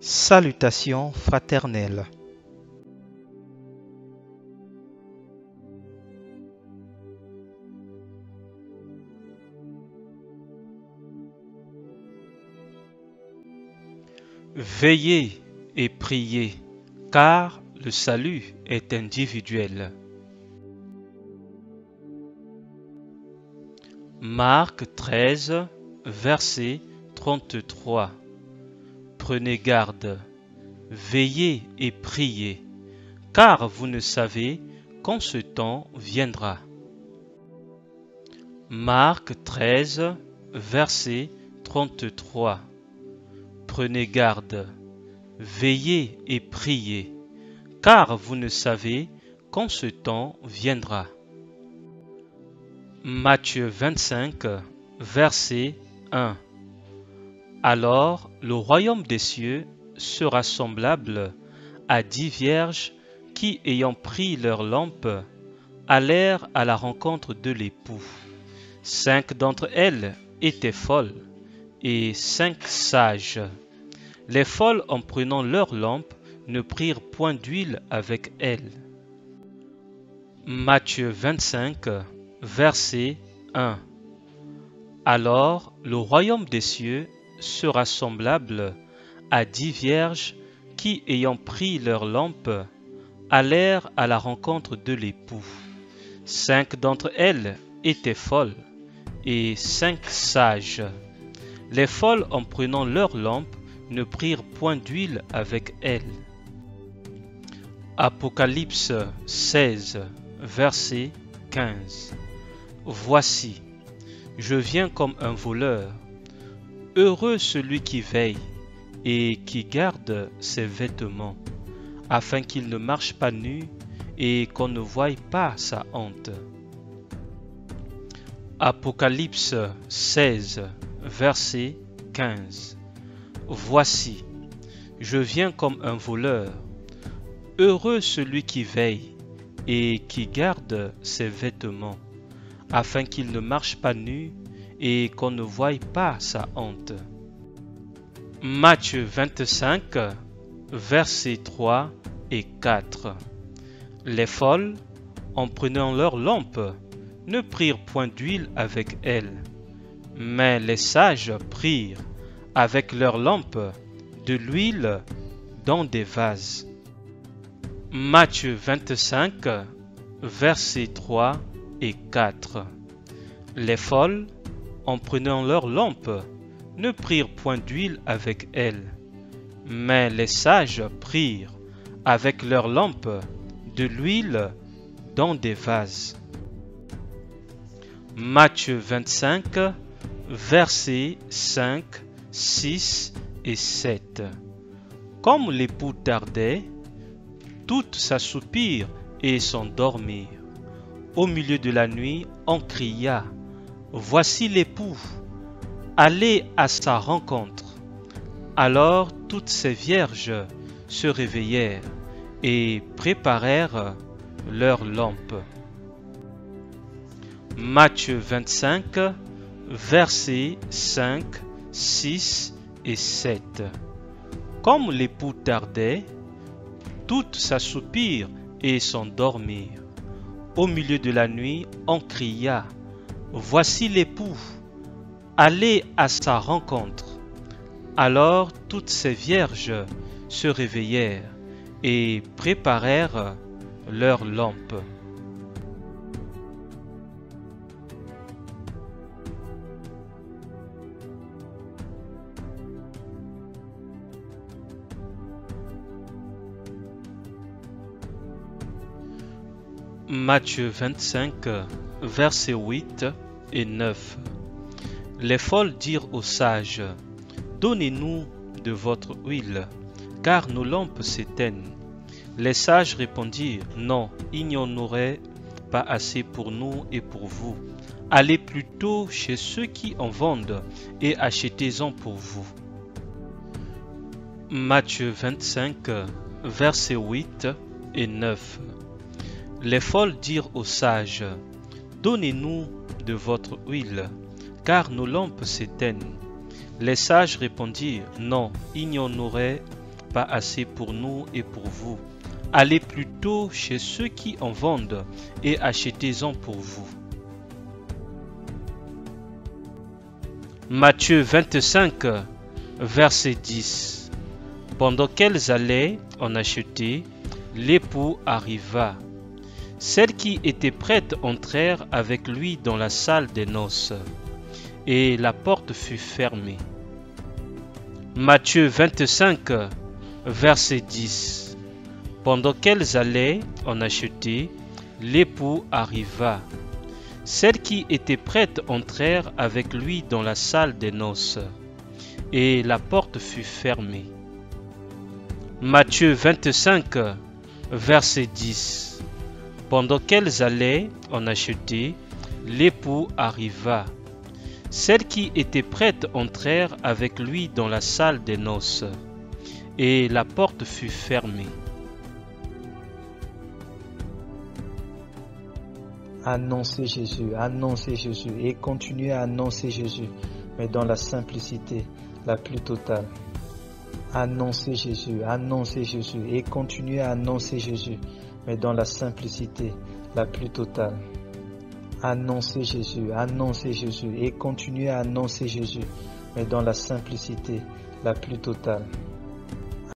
Salutations fraternelles. Veillez et priez, car le salut est individuel. Marc 13, verset 33. Prenez garde, veillez et priez, car vous ne savez quand ce temps viendra. Marc 13, verset 33. Prenez garde, veillez et priez, car vous ne savez quand ce temps viendra. Matthieu 25, verset 1. Alors le royaume des cieux sera semblable à 10 vierges qui, ayant pris leurs lampes, allèrent à la rencontre de l'époux. 5 d'entre elles étaient folles et 5 sages. Les folles, en prenant leurs lampes, ne prirent point d'huile avec elles. Matthieu 25, verset 1. Alors le royaume des cieux sera semblable à 10 vierges qui, ayant pris leurs lampes, allèrent à la rencontre de l'époux. 5 d'entre elles étaient folles et 5 sages. Les folles, en prenant leurs lampes, ne prirent point d'huile avec elles. Apocalypse 16, verset 15. Voici, je viens comme un voleur. Heureux celui qui veille et qui garde ses vêtements, afin qu'il ne marche pas nu et qu'on ne voie pas sa honte. Apocalypse 16, verset 15. Voici, je viens comme un voleur. Heureux celui qui veille et qui garde ses vêtements, afin qu'il ne marche pas nu et qu'on ne voie pas sa honte. Matthieu 25, versets 3 et 4. Les folles, en prenant leurs lampes, ne prirent point d'huile avec elles, mais les sages prirent, avec leurs lampes, de l'huile dans des vases. Matthieu 25, versets 3 et 4. Les folles, en prenant leurs lampes, ne prirent point d'huile avec elles, mais les sages prirent, avec leurs lampes, de l'huile dans des vases. Matthieu 25, versets 5, 6 et 7. Comme l'époux tardait, toutes s'assoupirent et s'endormirent. Au milieu de la nuit, on cria: Voici l'époux, allez à sa rencontre. Alors toutes ces vierges se réveillèrent et préparèrent leurs lampes. Matthieu 25, versets 5, 6 et 7. Comme l'époux tardait, toutes s'assoupirent et s'endormirent. Au milieu de la nuit, on cria: Voici l'époux, allez à sa rencontre. Alors toutes ces vierges se réveillèrent et préparèrent leurs lampes. Matthieu 25, versets 8 et 9. Les folles dirent aux sages: Donnez-nous de votre huile, car nos lampes s'éteignent. Les sages répondirent: Non, il n'y en aurait pas assez pour nous et pour vous. Allez plutôt chez ceux qui en vendent et achetez-en pour vous. Matthieu 25, versets 8 et 9. Les folles dirent aux sages: Donnez-nous de votre huile, car nos lampes s'éteignent. Les sages répondirent: Non, il n'y en aurait pas assez pour nous et pour vous. Allez plutôt chez ceux qui en vendent et achetez-en pour vous. Matthieu 25, verset 10. Pendant qu'elles allaient en acheter, l'époux arriva. Celles qui étaient prêtes entrèrent avec lui dans la salle des noces, et la porte fut fermée. Matthieu 25, verset 10. Pendant qu'elles allaient en acheter, l'époux arriva. Celles qui étaient prêtes entrèrent avec lui dans la salle des noces, et la porte fut fermée. Matthieu 25, verset 10. Pendant qu'elles allaient en acheter, l'époux arriva. Celles qui étaient prêtes entrèrent avec lui dans la salle des noces, et la porte fut fermée. Annoncez Jésus, et continuez à annoncer Jésus, mais dans la simplicité la plus totale. Annoncez Jésus, et continuez à annoncer Jésus, mais dans la simplicité la plus totale. Annoncez Jésus, et continuez à annoncer Jésus, mais dans la simplicité la plus totale.